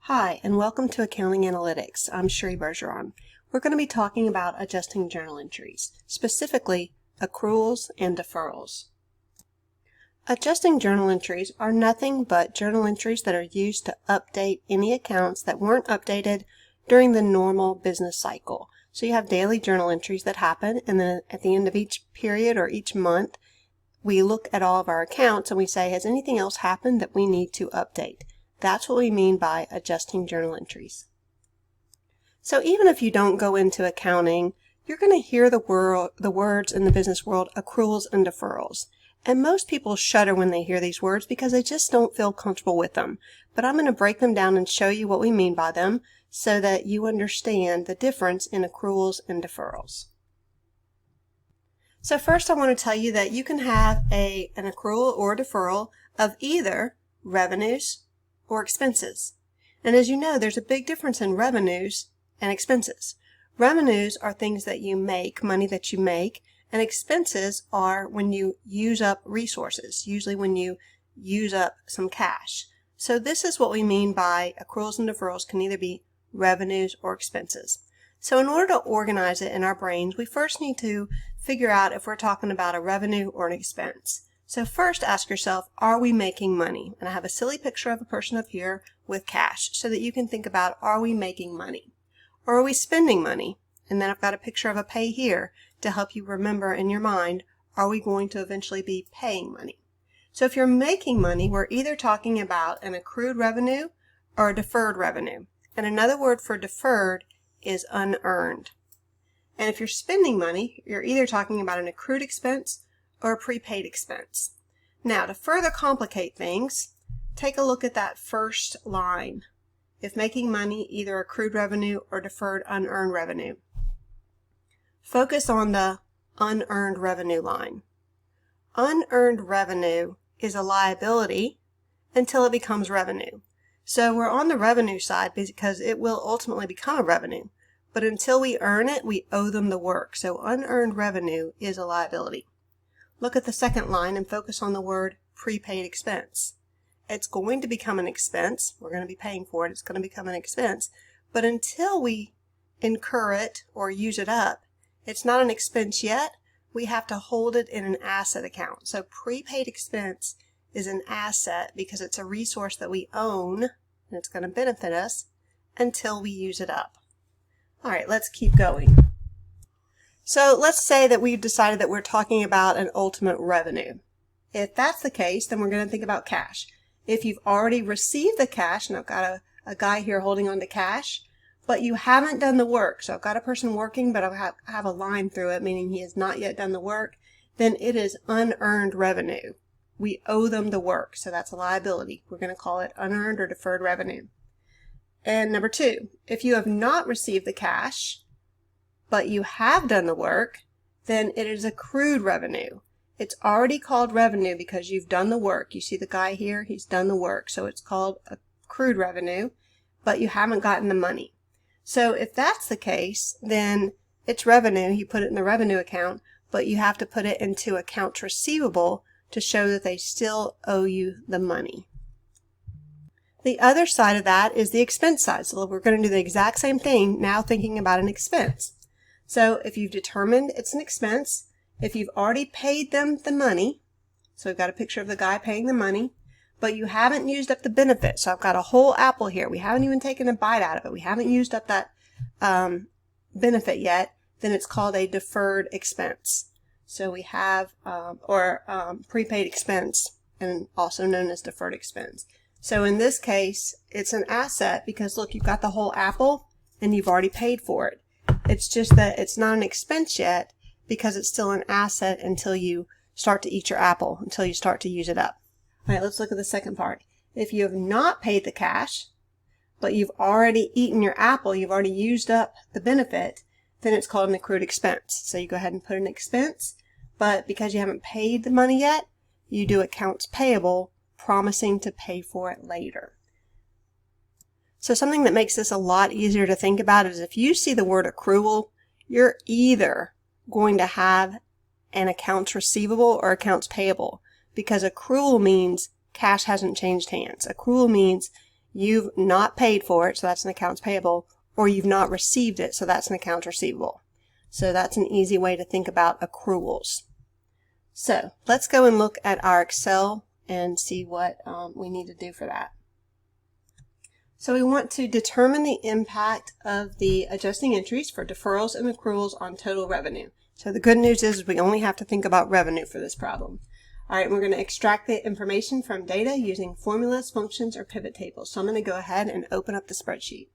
Hi, and welcome to Accounting Analytics. I'm Sheree Bergeron. We're going to be talking about adjusting journal entries, specifically accruals and deferrals. Adjusting journal entries are nothing but journal entries that are used to update any accounts that weren't updated during the normal business cycle. So you have daily journal entries that happen, and then at the end of each period or each month, we look at all of our accounts and we say, has anything else happened that we need to update? That's what we mean by adjusting journal entries. So even if you don't go into accounting, you're going to hear the words in the business world, accruals and deferrals. And most people shudder when they hear these words because they just don't feel comfortable with them. But I'm going to break them down and show you what we mean by them so that you understand the difference in accruals and deferrals. So first I want to tell you that you can have an accrual or deferral of either revenues or expenses. And as you know, there's a big difference in revenues and expenses. Revenues are things that you make, money that you make, and expenses are when you use up resources, usually when you use up some cash. So this is what we mean by accruals and deferrals can either be revenues or expenses. So in order to organize it in our brains, we first need to figure out if we're talking about a revenue or an expense. So first ask yourself, are we making money? And I have a silly picture of a person up here with cash so that you can think about, are we making money? Or are we spending money? And then I've got a picture of a pay here to help you remember in your mind, are we going to eventually be paying money? So if you're making money, we're either talking about an accrued revenue or a deferred revenue. And another word for deferred is unearned. And if you're spending money, you're either talking about an accrued expense or a prepaid expense. Now, to further complicate things, take a look at that first line. If making money, either accrued revenue or deferred unearned revenue. Focus on the unearned revenue line. Unearned revenue is a liability until it becomes revenue. So we're on the revenue side because it will ultimately become a revenue. But until we earn it, we owe them the work. So unearned revenue is a liability. Look at the second line and focus on the word prepaid expense. It's going to become an expense. We're going to be paying for it. It's going to become an expense. But until we incur it or use it up, it's not an expense yet. We have to hold it in an asset account. So prepaid expense is an asset because it's a resource that we own and it's going to benefit us until we use it up. All right, let's keep going. So let's say that we've decided that we're talking about an ultimate revenue. If that's the case, then we're going to think about cash. If you've already received the cash, and I've got a guy here holding on to cash, but you haven't done the work, so I've got a person working, but I have a line through it, meaning he has not yet done the work, then it is unearned revenue. We owe them the work, so that's a liability. We're going to call it unearned or deferred revenue. And number two, if you have not received the cash, but you have done the work, then it is accrued revenue. It's already called revenue because you've done the work. You see the guy here, he's done the work, so it's called accrued revenue, but you haven't gotten the money. So if that's the case, then it's revenue. You put it in the revenue account, but you have to put it into accounts receivable to show that they still owe you the money. The other side of that is the expense side. So we're going to do the exact same thing, now thinking about an expense. So if you've determined it's an expense, if you've already paid them the money, so we've got a picture of the guy paying the money, but you haven't used up the benefit. So I've got a whole apple here. We haven't even taken a bite out of it. We haven't used up that benefit yet. Then it's called a deferred expense. So we have, prepaid expense, and also known as deferred expense. So in this case, it's an asset because look, you've got the whole apple and you've already paid for it. It's just that it's not an expense yet because it's still an asset until you start to eat your apple, until you start to use it up. All right, let's look at the second part. If you have not paid the cash, but you've already eaten your apple, you've already used up the benefit, then it's called an accrued expense. So you go ahead and put an expense, but because you haven't paid the money yet, you do accounts payable, promising to pay for it later. So something that makes this a lot easier to think about is if you see the word accrual, you're either going to have an accounts receivable or accounts payable, because accrual means cash hasn't changed hands. Accrual means you've not paid for it, so that's an accounts payable, or you've not received it, so that's an accounts receivable. So that's an easy way to think about accruals. So let's go and look at our Excel and see what we need to do for that. So we want to determine the impact of the adjusting entries for deferrals and accruals on total revenue. So the good news is we only have to think about revenue for this problem. All right, we're going to extract the information from data using formulas, functions, or pivot tables. So I'm going to go ahead and open up the spreadsheet.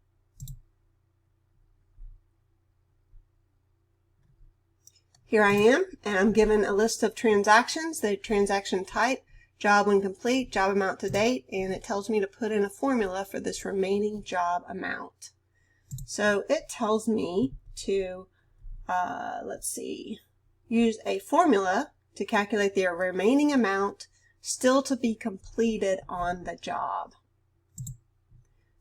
Here I am, and I'm given a list of transactions, the transaction type, job when complete, job amount to date, and it tells me to put in a formula for this remaining job amount. So it tells me to, use a formula to calculate the remaining amount still to be completed on the job.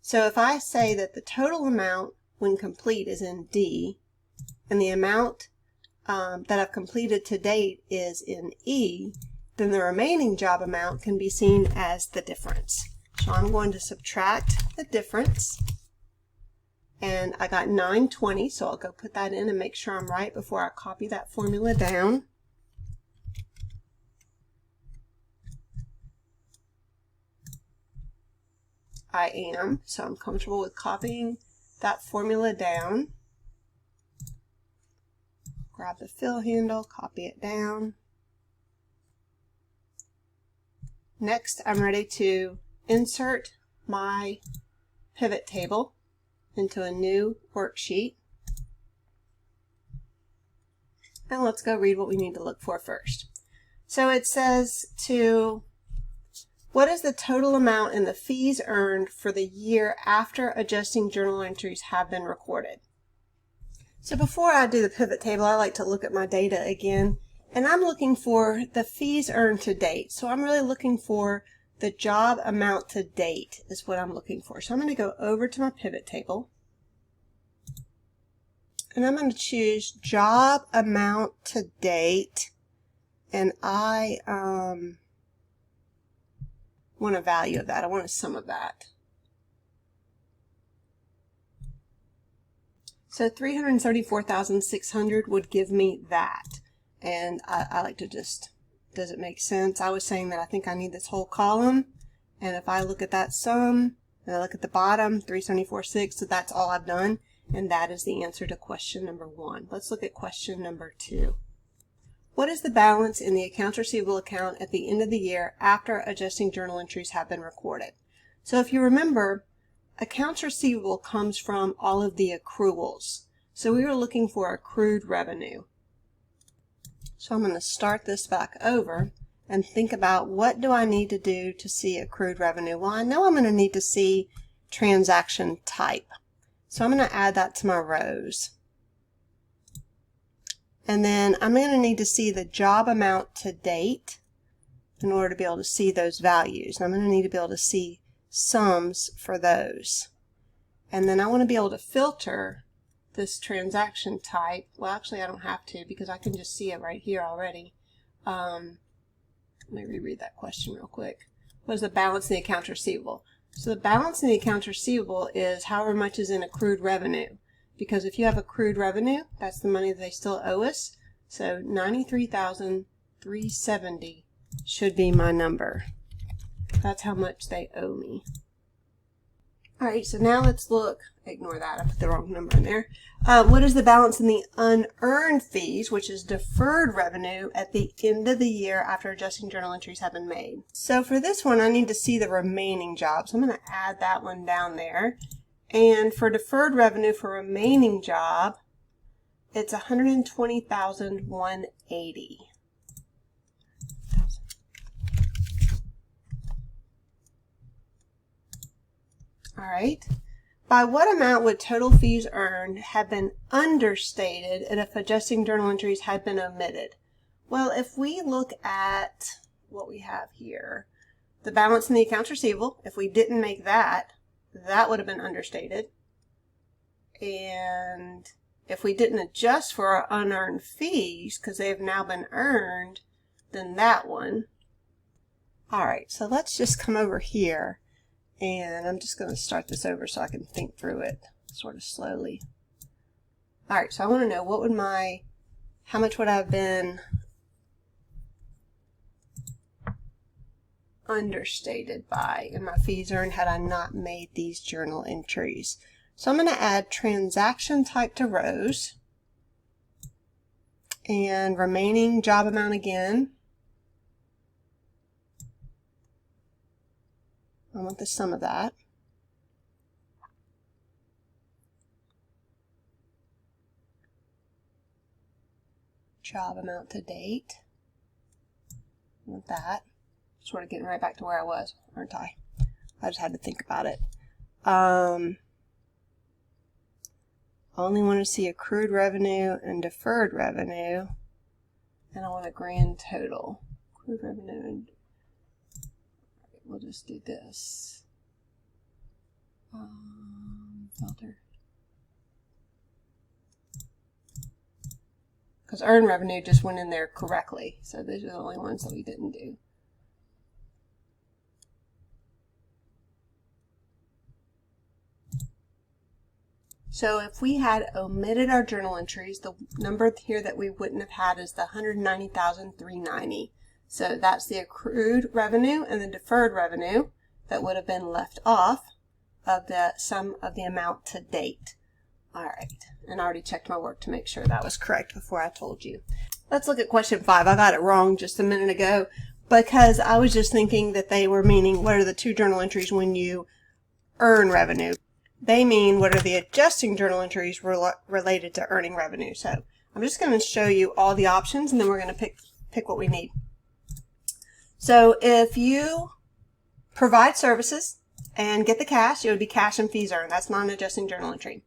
So if I say that the total amount when complete is in D, and the amount that I've completed to date is in E, then the remaining job amount can be seen as the difference. So I'm going to subtract the difference, and I got 920, so I'll go put that in and make sure I'm right before I copy that formula down. I am, so I'm comfortable with copying that formula down. Grab the fill handle, copy it down. Next, I'm ready to insert my pivot table into a new worksheet. And let's go read what we need to look for first. So it says what is the total amount in the fees earned for the year after adjusting journal entries have been recorded? So before I do the pivot table, I like to look at my data again, and I'm looking for the fees earned to date. So I'm really looking for the job amount to date is what I'm looking for. So I'm going to go over to my pivot table, and I'm going to choose job amount to date, and I want a value of that. I want a sum of that. So 334,600 would give me that. And I like to just, does it make sense? I was saying that I think I need this whole column. And if I look at that sum, and I look at the bottom, 374,600, so that's all I've done. And that is the answer to question number 1. Let's look at question number 2. What is the balance in the accounts receivable account at the end of the year after adjusting journal entries have been recorded? So if you remember, accounts receivable comes from all of the accruals. So we were looking for accrued revenue. So I'm going to start this back over and think about what do I need to do to see accrued revenue? Well, I know I'm going to need to see transaction type. So I'm going to add that to my rows. And then I'm going to need to see the job amount to date in order to be able to see those values. And I'm going to need to be able to see sums for those. And then I want to be able to filter this transaction type. Well, actually I don't have to because I can just see it right here already. Let me reread that question real quick. What is the balance in the accounts receivable? So the balance in the accounts receivable is however much is in accrued revenue. Because if you have accrued revenue, that's the money that they still owe us. So 93,370 should be my number. That's how much they owe me. All right, so now let's look. Ignore that, I put the wrong number in there. What is the balance in the unearned fees, which is deferred revenue, at the end of the year after adjusting journal entries have been made? So for this one, I need to see the remaining jobs. I'm going to add that one down there. And for deferred revenue for remaining job, it's 120,180. All right. By what amount would total fees earned have been understated if adjusting journal entries had been omitted? Well, if we look at what we have here, the balance in the accounts receivable, if we didn't make that, that would have been understated. And if we didn't adjust for our unearned fees, because they have now been earned, then that one. All right, so let's just come over here And I'm just going to start this over so I can think through it sort of slowly. All right, so I want to know how much would I have been understated by in my fees earned had I not made these journal entries. So I'm going to add transaction type to rows and remaining job amount again. I want the sum of that. Job amount to date. I want that. Sort of getting right back to where I was, aren't I? I just had to think about it. I only want to see accrued revenue and deferred revenue. And I want a grand total. Accrued revenue and... We'll just do this. Filter. Because earned revenue just went in there correctly. So these are the only ones that we didn't do. So if we had omitted our journal entries, the number here that we wouldn't have had is the $190,390. So that's the accrued revenue and the deferred revenue that would have been left off of the sum of the amount to date. All right, and I already checked my work to make sure that was correct before I told you. Let's look at question 5. I got it wrong just a minute ago because I was just thinking that they were meaning what are the two journal entries when you earn revenue. They mean what are the adjusting journal entries related to earning revenue. So I'm just going to show you all the options and then we're going to pick what we need. So if you provide services and get the cash, it would be cash and fees earned. That's not an adjusting journal entry.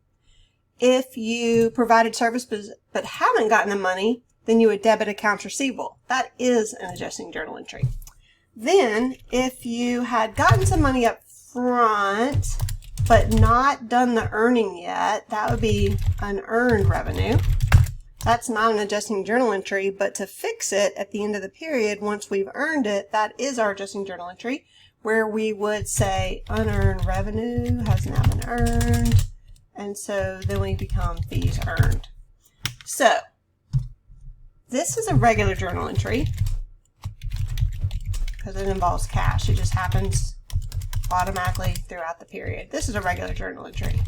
If you provided service but haven't gotten the money, then you would debit accounts receivable. That is an adjusting journal entry. Then if you had gotten some money up front but not done the earning yet, that would be unearned revenue. That's not an adjusting journal entry, but to fix it at the end of the period, once we've earned it, that is our adjusting journal entry, where we would say unearned revenue has now been earned, and so then we become fees earned. So this is a regular journal entry because it involves cash. It just happens automatically throughout the period. This is a regular journal entry.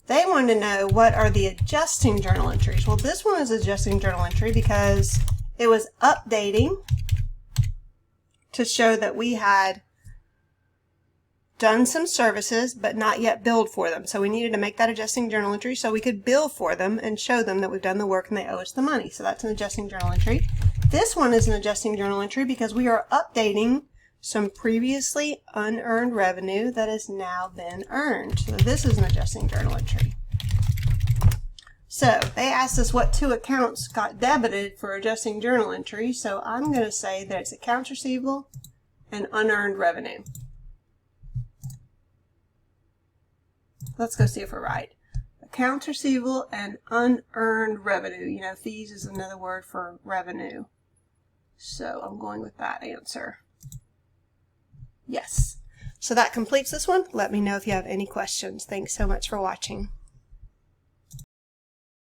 They wanted to know what are the adjusting journal entries. Well, this one is adjusting journal entry because it was updating to show that we had done some services but not yet billed for them. So we needed to make that adjusting journal entry so we could bill for them and show them that we've done the work and they owe us the money. So that's an adjusting journal entry. This one is an adjusting journal entry because we are updating some previously unearned revenue that has now been earned. So this is an adjusting journal entry. So they asked us what two accounts got debited for adjusting journal entry. So I'm going to say that it's accounts receivable and unearned revenue. Let's go see if we're right. Accounts receivable and unearned revenue. You know, fees is another word for revenue. So I'm going with that answer. Yes. So that completes this one. Let me know if you have any questions. Thanks so much for watching.